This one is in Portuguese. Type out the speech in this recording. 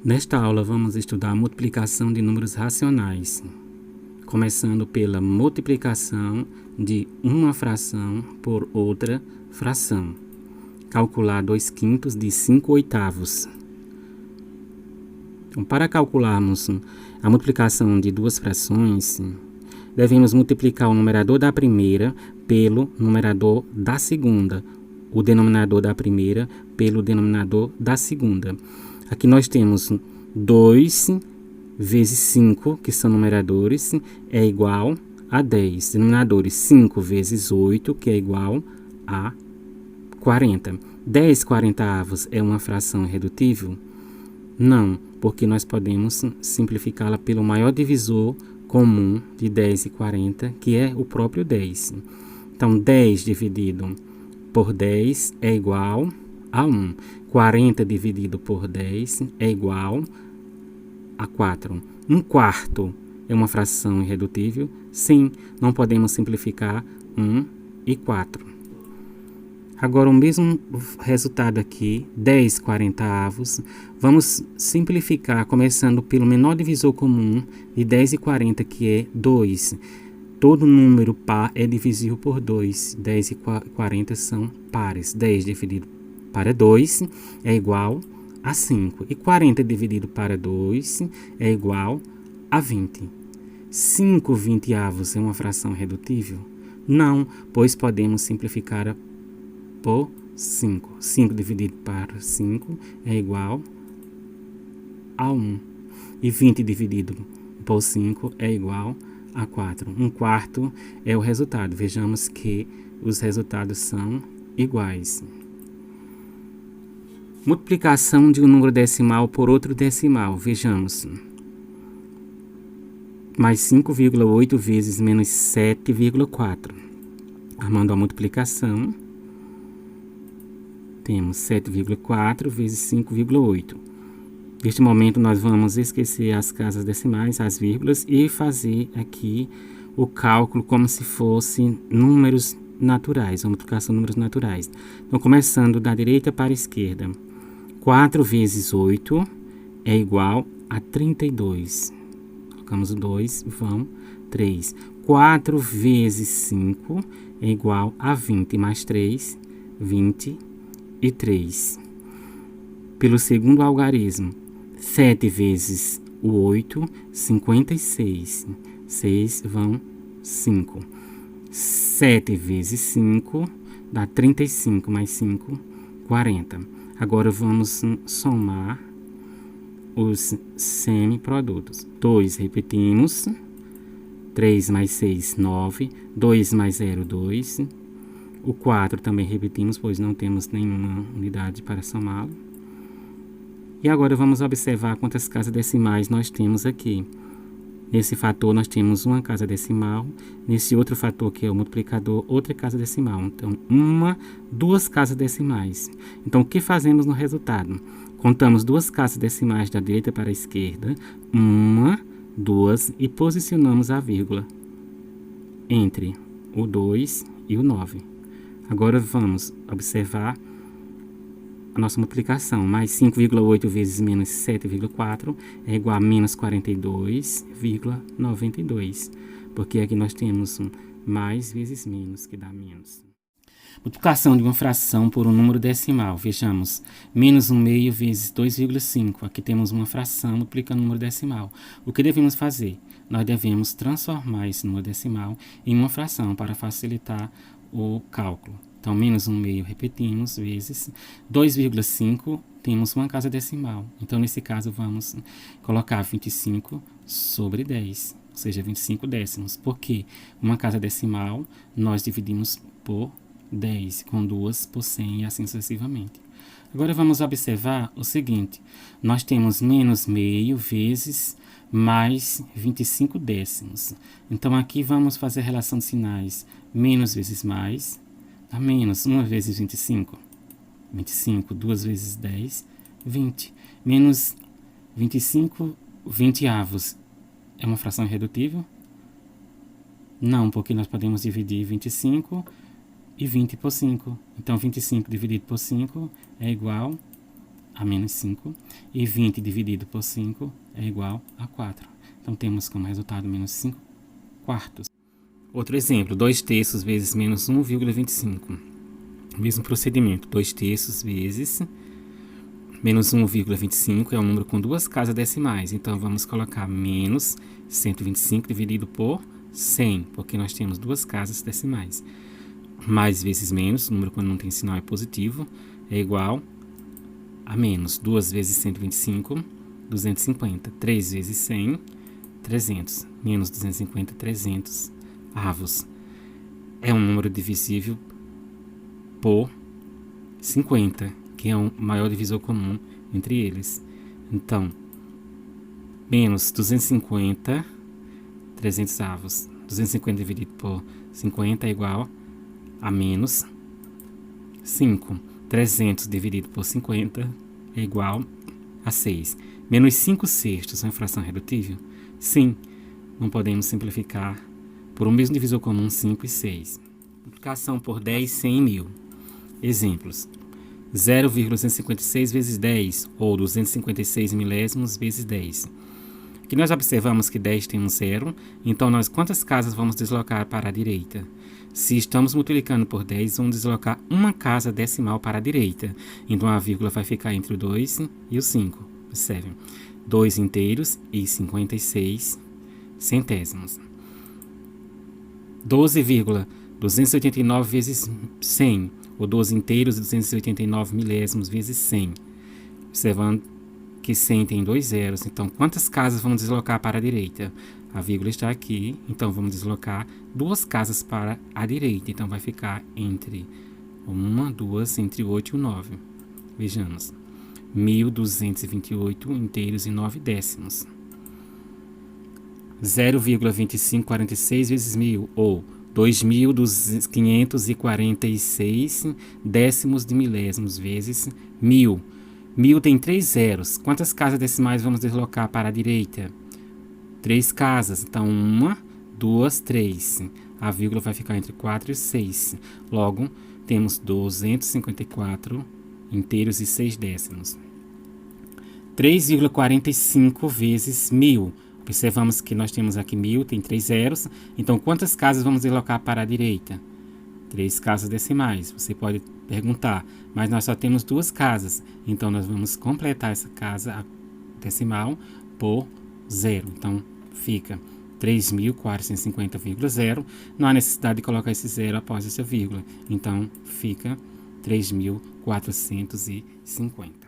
Nesta aula vamos estudar a multiplicação de números racionais, começando pela multiplicação de uma fração por outra fração. Calcular 2/5 de 5/8. Então, para calcularmos a multiplicação de duas frações, devemos multiplicar o numerador da primeira pelo numerador da segunda, o denominador da primeira pelo denominador da segunda. Aqui nós temos 2 vezes 5, que são numeradores, é igual a 10. Denominadores 5 vezes 8, que é igual a 40. 10/40 é uma fração irredutível? Não, porque nós podemos simplificá-la pelo maior divisor comum de 10 e 40, que é o próprio 10. Então, 10 dividido por 10 é igual a 1. 40 dividido por 10 é igual a 4. 1/4 é uma fração irredutível? Sim, não podemos simplificar 1 e 4. Agora, o mesmo resultado aqui, 10/40. Vamos simplificar começando pelo menor divisor comum de 10 e 40, que é 2. Todo número par é divisível por 2. 10 e 40 são pares. 10 dividido para 2 é igual a 5. E 40 dividido para 2 é igual a 20. 5/20 é uma fração irredutível? Não, pois podemos simplificar por 5. 5 dividido para 5 é igual a 1. E 20 dividido por 5 é igual a 4. 1/4 é o resultado. Vejamos que os resultados são iguais. Multiplicação de um número decimal por outro decimal. Vejamos. Mais 5,8 vezes menos 7,4. Armando a multiplicação, temos 7,4 vezes 5,8. Neste momento, nós vamos esquecer as casas decimais, as vírgulas, e fazer aqui o cálculo como se fosse números naturais, a multiplicação de números naturais. Então, começando da direita para a esquerda. 4 vezes 8 é igual a 32. Colocamos o 2, vão 3. 4 vezes 5 é igual a 20, mais 3, 23. Pelo segundo algarismo, 7 vezes o 8, 56. 6 vão 5. 7 vezes 5 dá 35, mais 5, 40. Agora vamos somar os semiprodutos. 2, repetimos. 3 mais 6, 9. 2 mais 0, 2. O 4 também repetimos, pois não temos nenhuma unidade para somá-lo. E agora vamos observar quantas casas decimais nós temos aqui. Nesse fator nós temos uma casa decimal. Nesse outro fator, que é o multiplicador, outra casa decimal. Então, duas casas decimais. Então, o que fazemos no resultado? Contamos duas casas decimais da direita para a esquerda. 1, 2 e posicionamos a vírgula entre o 2 e o 9. Agora vamos observar a nossa multiplicação. Mais 5,8 vezes menos 7,4 é igual a menos 42,92. Porque aqui nós temos mais vezes menos, que dá menos. Multiplicação de uma fração por um número decimal. Vejamos. Menos 1/2 vezes 2,5. Aqui temos uma fração multiplicando o número decimal. O que devemos fazer? Nós devemos transformar esse número decimal em uma fração para facilitar o cálculo. Então, menos 1/2 repetimos, vezes 2,5, temos uma casa decimal. Então, nesse caso, vamos colocar 25 sobre 10, ou seja, 25 décimos. Porque uma casa decimal nós dividimos por 10, com duas por 100 e assim sucessivamente. Agora, vamos observar o seguinte. Nós temos menos meio vezes mais 25 décimos. Então, aqui vamos fazer a relação de sinais. Menos vezes mais dá menos. 1 vezes 25, 25. 2 vezes 10, 20. Menos 25 20avos é uma fração irredutível? Não, porque nós podemos dividir 25 e 20 por 5. Então, 25 dividido por 5 é igual a menos 5. E 20 dividido por 5 é igual a 4. Então, temos como resultado menos 5 quartos. Outro exemplo, 2 terços vezes menos 1,25. Mesmo procedimento, 2 terços vezes menos 1,25 é um número com duas casas decimais. Então, vamos colocar menos 125 dividido por 100, porque nós temos duas casas decimais. Mais vezes menos, o número quando não tem sinal é positivo, é igual a menos. 2 vezes 125, 250. 3 vezes 100, 300. Menos 250, 300 avos. É um número divisível por 50, que é o maior divisor comum entre eles. Então, menos 250, 300 avos. 250 dividido por 50 é igual a menos 5. 300 dividido por 50 é igual a 6. Menos 5 sextos é uma fração redutível? Sim, não podemos simplificar por um mesmo divisor comum 5 e 6. Multiplicação por 10, 100 e 1000. Exemplos. 0,256 vezes 10, ou 256 milésimos vezes 10. Aqui nós observamos que 10 tem um zero, então nós quantas casas vamos deslocar para a direita? Se estamos multiplicando por 10, vamos deslocar uma casa decimal para a direita. Então a vírgula vai ficar entre o 2 e o 5. Observem. 2 inteiros e 56 centésimos. 12,289 vezes 100, ou 12 inteiros e 289 milésimos vezes 100. Observando que 100 tem 2 zeros, então quantas casas vamos deslocar para a direita? A vírgula está aqui, então vamos deslocar duas casas para a direita, então vai ficar entre 1, 2, entre 8 e 9. Vejamos, 1.228 inteiros e 9 décimos. 0,2546 vezes 1000, ou 2.546 décimos de milésimos vezes 1000. 1000 tem 3 zeros. Quantas casas decimais vamos deslocar para a direita? 3 casas. Então, 1, 2, 3. A vírgula vai ficar entre 4 e 6. Logo, temos 254 inteiros e 6 décimos. 3,45 vezes 1000. Observamos que nós temos aqui 1000, tem 3 zeros. Então, quantas casas vamos deslocar para a direita? 3 casas decimais. Você pode perguntar, mas nós só temos 2 casas. Então, nós vamos completar essa casa decimal por 0. Então, fica 3.450,0. Não há necessidade de colocar esse 0 após essa vírgula. Então, fica 3.450.